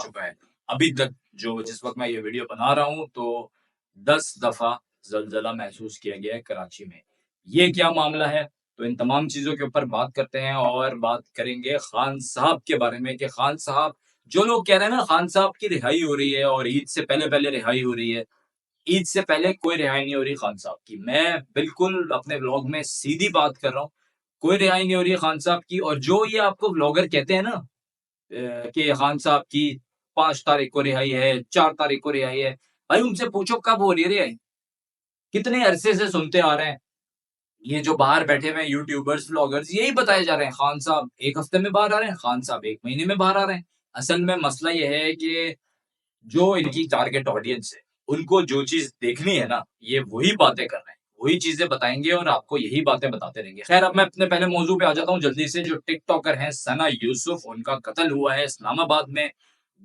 चुका है। अभी तक जो जिस वक़्त मैं ये वीडियो बना रहा हूँ तो 10 दफ़ा ज़लज़ला महसूस किया गया है कराची में। ये क्या मामला है? तो इन तमाम चीज़ों के ऊपर बात करते हैं और बात करेंगे खान साहब के बारे में कि खान साहब जो लोग कह रहे हैं ना खान साहब की रिहाई हो रही है और ईद से पहले-पहले रिहाई हो रही है। ईद से पहले कोई रिहाई नहीं हो रही खान साहब की। मैं बिल्कुल अपने व्लॉग में सीधी बात कर रहा हूँ। कोई रिहाई नहीं हो रही है खान साहब की और जो ये आपको व्लॉगर कहते हैं ना कि खान साहब की 5 तारीख को रिहाई है, 4 तारीख को रिहाई है। भाई उनसे पूछो कब हो रही है रिहाई? कितने अरसे से सुनते आ रहे हैं। ये जो बाहर बैठे हुए हैं यूट्यूबर्स, व्लॉगर्स यही बताए जा रहे हैं, खान साहब 1 हफ्ते में बाहर आ रहे हैं, खान साहब 1 महीने में बाहर आ रहे हैं। असल में मसला ये है कि जो इनकी टारगेट ऑडियंस है, उनको जो चीज़ देखनी है ना, ये वही बातें कर रहे हैं, वही चीज़ें बताएँगे और आपको यही बातें बताते रहेंगे। ख़ैर अब मैं अपने पहले मौज़ू पे आ जाता हूँ जल्दी से, जो टिकटॉकर हैं सना यूसुफ, उनका कत्ल हुआ है इस्लामाबाद में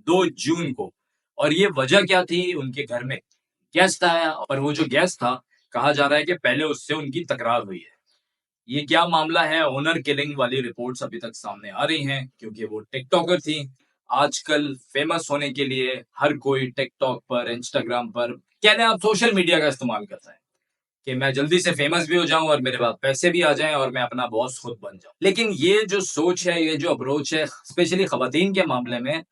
2 जून को और ये वजह क्या थी? उनके घर में गेस्ट आया और वो जो गेस्ट था, कहा जा रहा है कि पहले उससे उनकी तकरार हुई है। ये क्या मामला है? ऑनर किलिंग वाली रिपोर्ट्स अभी तक सामने आ रही हैं क्योंकि वो टिकटॉकर थी। आजकल फेमस होने के लिए हर कोई टिकटॉक पर, इंस्टाग्राम पर कह लें आप सोशल मीडिया का इस्तेमाल करता है कि मैं जल्दी से फेमस भी हो जाऊँ और मेरे पास पैसे भी आ जाएँ और मैं अपना बॉस खुद बन जाऊँ। लेकिन ये जो सोच है, ये जो अप्रोच है, स्पेशली ख़वातीन के मामले में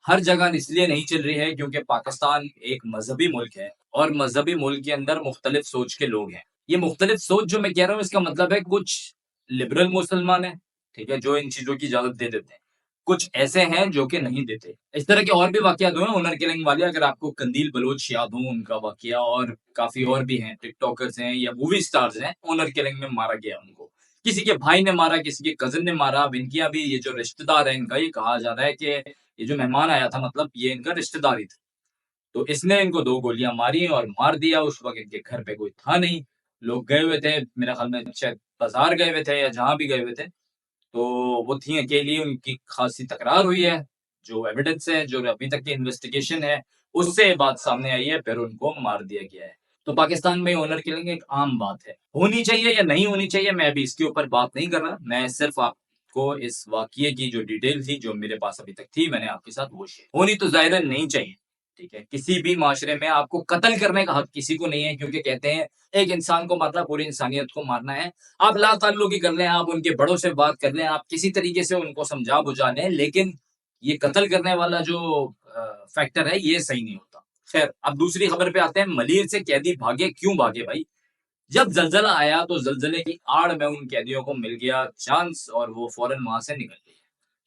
हर जगह इसलिए नहीं चल रही है क्योंकि पाकिस्तान एक मज़हबी मुल्क है और मज़हबी मुल्क के अंदर मुख्तलिफ सोच के लोग हैं। ये मुख्तलिफ सोच जो मैं कह रहा हूँ इसका मतलब है कुछ लिबरल मुसलमान हैं, ठीक है? जो इन चीज़ों की इजाज़त दे देते हैं। कुछ ऐसे हैं जो कि नहीं देते। इस तरह के और भी वाक़यात हुए हैं ओनर किलिंग वाले अगर आपको कंदील बलोच याद हो उनका वाक़या और काफ़ी और भी हैं, टिकटॉकर्स हैं या मूवी स्टार्स हैं, ओनर किलिंग में मारा गया उनको। किसी के भाई ने मारा, किसी के कज़िन ने मारा, अब इनके अभी ये जो रिश्तेदार है इनका ये कहा जा रहा है कि ये जो मेहमान आया था मतलब ये इनका रिश्तेदार ही था। तो इसने इनको 2 गोलियाँ मारी और मार दिया, उस वक़्त इनके घर पे कोई था नहीं। लोग गए हुए थे, मेरे ख़्याल में शायद बाज़ार गए हुए थे या जहाँ भी गए हुए थे। तो वो थी अकेली, उनकी ख़ासी तकरार हुई है। जो एविडेंस है, जो अभी तक की इन्वेस्टिगेशन है, उससे ये बात सामने आई है, फिर उनको मार दिया गया है। तो पाकिस्तान में ऑनर किलिंग एक आम बात है। होनी चाहिए या नहीं होनी चाहिए, मैं अभी इसके ऊपर बात नहीं कर रहा। मैं सिर्फ़ आपको इस वाक़ये की जो डिटेल थी, जो मेरे पास अभी तक थी, मैंने आपके साथ वो शेयर होनी तो ज़ाहिरन नहीं चाहिए, ठीक है? किसी भी माशरे में आपको कत्ल करने का हक किसी को नहीं है क्योंकि कहते हैं, एक इंसान को मारना पूरी इंसानियत को मारना है। आप ला-ताल्लुकी कर लें, आप उनके बड़ों से बात कर लें, आप किसी तरीके से उनको समझा-बुझा लें, लेकिन ये कत्ल करने वाला जो फैक्टर है, ये सही नहीं होता। खैर, अब दूसरी खबर पे आते हैं, मलीर से कैदी भागे, क्यों भागे भाई? जब ज़लज़ला आया, तो ज़लज़ले की आड़ में उन कैदियों को मिल गया चांस और वो फ़ौरन वहाँ से निकल गए।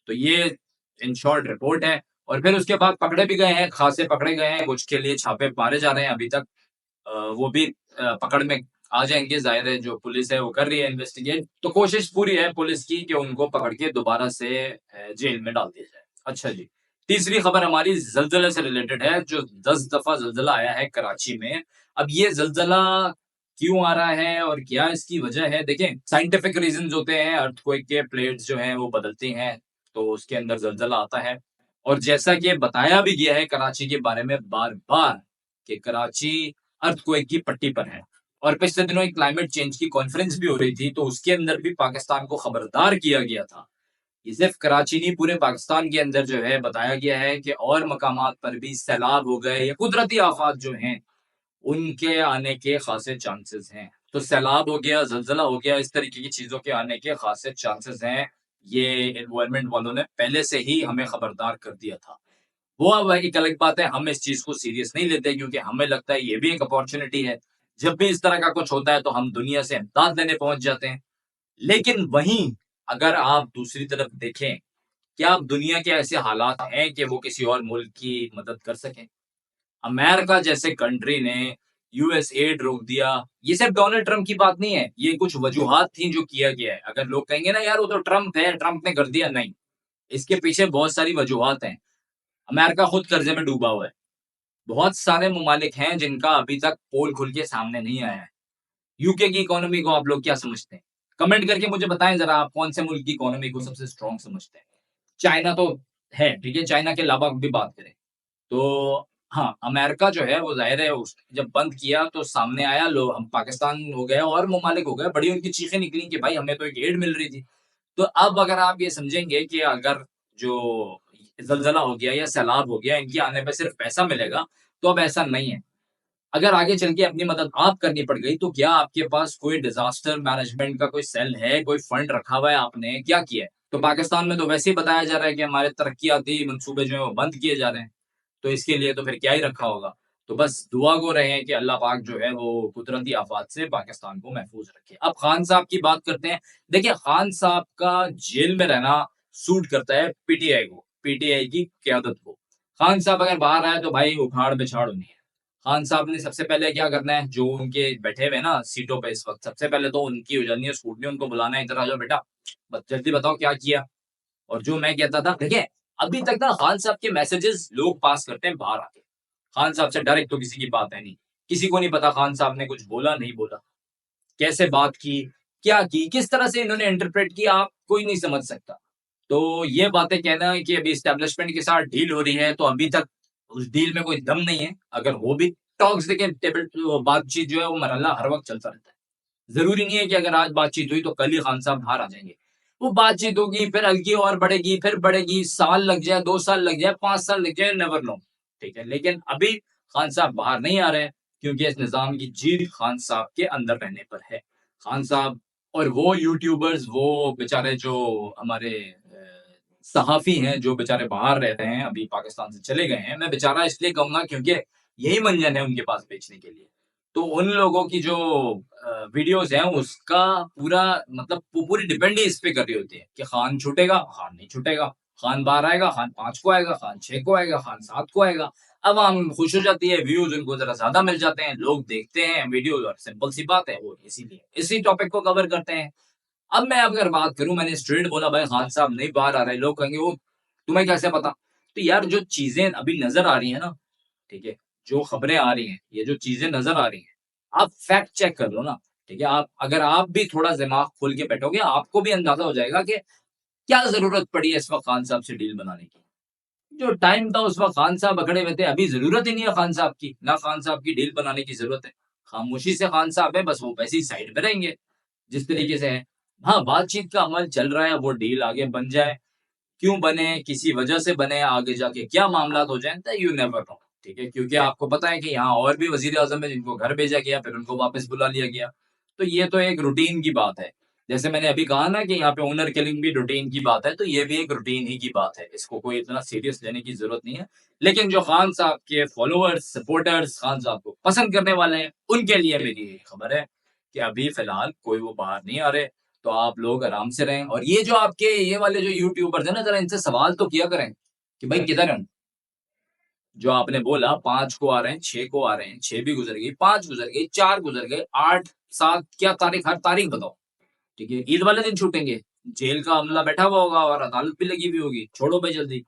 तो ये इन शॉर्ट रिपोर्ट है और फिर उसके बाद पकड़े भी गए हैं, खासे पकड़े गए हैं, कुछ के लिए छापे मारे जा रहे हैं अभी तक। वो भी पकड़ में आ जाएँगे, ज़ाहिर है जो पुलिस है वो कर रही है इन्वेस्टिगेट। तो कोशिश पूरी है पुलिस की कि उनको पकड़ के दोबारा से जेल में डाल दिया जाए। अच्छा जी, तीसरी खबर हमारी ज़लज़ले से रिलेटेड है, जो 10 दफ़ा ज़लज़ला आया है कराची में। अब ये ज़लज़ला क्यों आ रहा है और क्या इसकी वजह है? देखें, साइंटिफिक रीज़न्स होते हैं, अर्थक्वेक के प्लेट्स जो हैं वो बदलती हैं, तो उसके अंदर ज़लज़ला आता है। और जैसा कि बताया भी गया है कराची के बारे में बार-बार कि कराची अर्थक्वेक की पट्टी पर है और पिछले दिनों एक क्लाइमेट चेंज की कॉन्फ्रेंस भी हो रही थी, तो उसके अंदर भी पाकिस्तान को खबरदार किया गया था। ये सिर्फ कराची नहीं, पूरे पाकिस्तान के अंदर जो है बताया गया है कि और मकामात पर भी सैलाब हो गए या कुदरती आफ़ात जो हैं, उनके आने के खासे चांसेस हैं। तो सैलाब हो गया, ज़लज़ला हो गया, इस तरीके की चीज़ों के आने के खासे चांसेस हैं। ये एनवायरनमेंट वालों ने पहले से ही हमें खबरदार कर दिया था। वो अब एक अलग बात है, हम इस चीज़ को सीरियस नहीं लेते क्योंकि हमें लगता है ये भी एक अपॉर्च्युनिटी है। जब भी इस तरह का कुछ होता है तो हम दुनिया से इमदाद लेने पहुँच जाते हैं। लेकिन वहीं अगर आप दूसरी तरफ देखें, क्या अब दुनिया के ऐसे हालात हैं कि वो किसी और मुल्क की मदद कर सकें? अमेरिका जैसे कंट्री ने यूएस एड रोक दिया। ये सिर्फ डोनाल्ड ट्रम्प की बात नहीं है, ये कुछ वजूहात थी जो किया गया है। अगर लोग कहेंगे ना यार वो तो ट्रम्प है, ट्रम्प ने कर दिया, नहीं। इसके पीछे बहुत सारी वजूहात हैं। अमेरिका खुद कर्ज़े में डूबा हुआ है। बहुत सारे ममालिक हैं जिनका अभी तक पोल खुल के सामने नहीं आया है। यूके की इकोनॉमी को आप लोग क्या समझते हैं? कमेंट करके मुझे बताएँ ज़रा आप कौन से मुल्क की इकोनॉमी को सबसे स्ट्रॉन्ग समझते हैं? चाइना तो है, ठीक है? चाइना के अलावा भी बात करें, तो हाँ, अमेरिका जो है वो ज़ाहिर है उस जब बंद किया तो सामने आया लो हम पाकिस्तान हो गया और ममालिक हो गए, बड़ी उनकी चीखें निकली कि भाई हमें तो एक एड मिल रही थी। तो अब अगर आप ये समझेंगे कि अगर जो ज़लज़ला हो गया या सैलाब हो गया, इनके आने पे सिर्फ़ पैसा मिलेगा, तो अब ऐसा नहीं है। अगर आगे चल के अपनी मदद आप करनी पड़ गई, तो क्या आपके पास कोई डिज़ास्टर मैनेजमेंट का कोई सेल है, कोई फंड रखा हुआ है आपने, क्या किया है? तो पाकिस्तान में तो वैसे ही बताया जा रहा है कि हमारे तरक्कियाती मंसूबे जो हैं वो बंद किए जा रहे हैं, तो इसके लिए तो फिर क्या ही रखा होगा। तो बस दुआ गो रहें कि अल्लाह पाक जो है वो कुदरती आफ़ात से पाकिस्तान को महफ़ूज़ रखे। अब खान साहब की बात करते हैं। देखिए खान साहब का जेल में रहना सूट करता है पीटीआई को, पीटीआई की क़यादत को। खान साहब अगर बाहर आए तो भाई उखाड़-पिछाड़ होनी है। खान साहब ने सबसे पहले क्या करना है, जो उनके बैठे हुए हैं ना सीटों पे इस वक़्त, सबसे पहले तो उनकी हो जानी है स्कूटनी, उनको बुलाना है, इधर आ जाओ बेटा, बस जल्दी बताओ क्या किया? और जो मैं कहता था देखिए, अभी तक ना खान साहब के मैसेजेस लोग पास करते हैं बाहर आके। खान साहब से डायरेक्ट तो किसी की बात है नहीं। किसी को नहीं पता खान साहब ने कुछ बोला, नहीं बोला, कैसे बात की, क्या की, किस तरह से इन्होंने इंटरप्रेट किया, आप कोई नहीं समझ सकता। तो ये बातें कहना कि अभी एस्टेब्लिशमेंट के साथ डील हो रही है, तो अभी तक उस डील में कोई दम नहीं है। अगर हो भी टॉक्स देखिए टेबल वो बातचीत जो है वो मरहला हर वक़्त चलता रहता है। ज़रूरी नहीं है कि अगर आज बातचीत हुई तो कल ही खान साहब बाहर आ जाएँगे। वो बातचीत होगी, फिर हल्की और बढ़ेगी, साल लग जाए, 2 साल लग जाए, 5 साल लग जाए, नेवर नो, ठीक है? लेकिन अभी खान साहब बाहर नहीं आ रहे हैं, क्योंकि इस निज़ाम की जीत खान साहब के अंदर रहने पर है। खान साहब और वो यूट्यूबर्स, वो बेचारे जो हमारे सहाफ़ी हैं, जो बेचारे बाहर रहते हैं, अभी पाकिस्तान से चले गए हैं। मैं बेचारा इसलिए कहूँगा क्योंकि यही मंजन है उनके पास बेचने के लिए। तो उन लोगों की जो वीडियोज़ हैं, उसका पूरा मतलब पूरी डिपेंड ही इस पे कर रही होती है कि खान छूटेगा, खान नहीं छूटेगा। खान बाहर आएगा, खान 5 को आएगा, खान 6 को आएगा, खान 7 को आएगा। अवाम खुश हो जाती है, व्यूज़ उनको ज़रा ज़्यादा मिल जाते हैं, लोग देखते हैं वीडियो और सिंपल सी बात है, वो इसीलिए इसी टॉपिक को कवर करते हैं। अब मैं अगर बात करूँ, मैंने स्ट्रेट बोला भाई खान साहब नहीं बाहर आ रहे, लोग कहेंगे वो तुम्हें कैसे पता? तो यार जो चीज़ें अभी नज़र आ रही हैं ना, ठीक है? जो खबरें आ रही हैं, ये जो चीज़ें नज़र आ रही हैं, आप फैक्ट चेक कर लो ना, ठीक है? आप भी थोड़ा दिमाग खोल के बैठोगे, आपको भी अंदाज़ा हो जाएगा कि क्या ज़रूरत पड़ी है इस वक़्त खान साहब से डील बनाने की। जो टाइम था उस वक़्त खान साहब अकड़े हुए थे, अभी ज़रूरत ही नहीं है खान साहब की, ना खान साहब की डील बनाने की ज़रूरत है। खामोशी से खान साहब है, बस वो वैसे ही साइड पे रहेंगे, जिस तरीके से हैं। हाँ, बातचीत का अमल चल रहा है, वो डील आगे बन जाए, क्यों बने, किसी वजह से बने, आगे जाके क्या मामलात हो जाएँ, तो यू नेवर नो, ठीक है? क्योंकि आपको पता है कि यहाँ और भी वज़ीर-ए-आज़म हैं जिनको घर भेजा गया, फिर उनको वापस बुला लिया गया। तो ये तो एक रूटीन की बात है। जैसे मैंने अभी कहा ना कि यहाँ पे ओनर किलिंग भी रूटीन की बात है, तो ये भी एक रूटीन ही की बात है। इसको कोई इतना सीरियस लेने की ज़रूरत नहीं है। लेकिन जो खान साहब के फॉलोअर्स, सपोर्टर्स खान साहब को पसंद करने वाले हैं, उनके लिए मेरी ये खबर है कि अभी फ़िलहाल कोई वो बाहर नहीं आ रहे, तो आप लोग आराम से रहें। और ये जो आपके ये वाले जो यूट्यूबर्स हैं ना, ज़रा इनसे सवाल तो किया करें कि भाई किधर हैं? जो आपने बोला 5 को आ रहे हैं, 6 को आ रहे हैं, 6 भी गुज़र गई, 5 गुज़र गई, 4 गुज़र गए, 8, 7 क्या तारीख, हर तारीख बताओ, ठीक है? ईद वाले दिन छूटेंगे, जेल का अमला बैठा हुआ होगा और अदालत भी लगी हुई होगी, छोड़ो भाई जल्दी।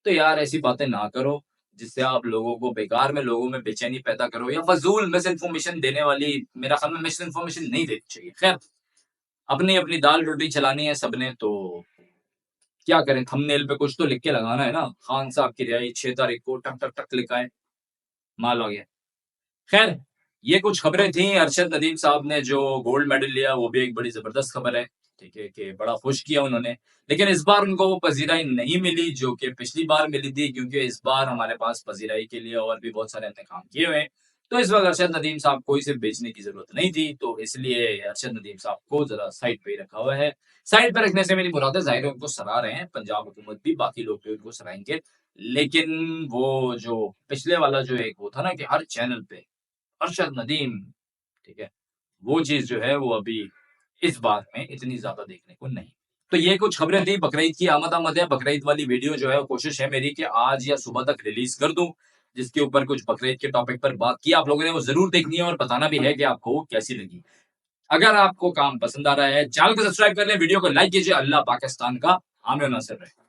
तो यार ऐसी बातें ना करो, जिससे आप लोगों को बेकार में लोगों में बेचैनी पैदा करो या फ़ज़ूल मिस इन्फॉर्मेशन देने वाली, मेरा ख़्याल में मिस इन्फॉर्मेशन नहीं देनी चाहिए। ख़ैर, अपनी-अपनी दाल-रोटी चलानी है सबने, तो क्या करें, थंबनेल पे कुछ तो लिख के लगाना है ना, खान साहब की रिहाई 6 तारीख को टक, टक, टक लिखा है, माल आ गया। खैर, ये कुछ खबरें थी। अरशद नदीम साहब ने जो गोल्ड मेडल लिया, वो भी एक बड़ी ज़बरदस्त खबर है, ठीक है? कि बड़ा खुश किया उन्होंने। लेकिन इस बार उनको वो पज़ीराई नहीं मिली, जो कि पिछली बार मिली थी, क्योंकि इस बार हमारे पास पज़ीराई के लिए और भी बहुत सारे हमने काम किए हुए हैं। तो इस वक़्त अरशद नदीम साहब को इसे बेचने की ज़रूरत नहीं थी, तो इसलिए अरशद नदीम साहब को ज़रा साइड पे ही रखा हुआ है। साइड पे रखने से मेरी मुराद है, ज़ाहिर है उनको सराह रहे हैं, पंजाब हुकूमत भी, बाकी लोग भी उनको सराहेंगे। लेकिन वो जो पिछले वाला जो एक वो था ना कि हर चैनल पे अरशद नदीम, ठीक है? वो चीज़ जो है वो अभी इस बार में इतनी ज़्यादा देखने को नहीं। तो ये कुछ खबरें थी, बकरीद की आमद-आमद है, बकरीद वाली वीडियो जो है कोशिश है मेरी कि आज या सुबह तक रिलीज़ कर दूँ, जिसके ऊपर कुछ बकरीद के टॉपिक पर बात की। आप लोगों ने वो ज़रूर देखनी है और बताना भी है कि आपको वो कैसी लगी। अगर आपको काम पसंद आ रहा है, चैनल को सब्सक्राइब कर लें, वीडियो को लाइक कीजिए। अल्लाह पाकिस्तान का हामी और नासिर रहे।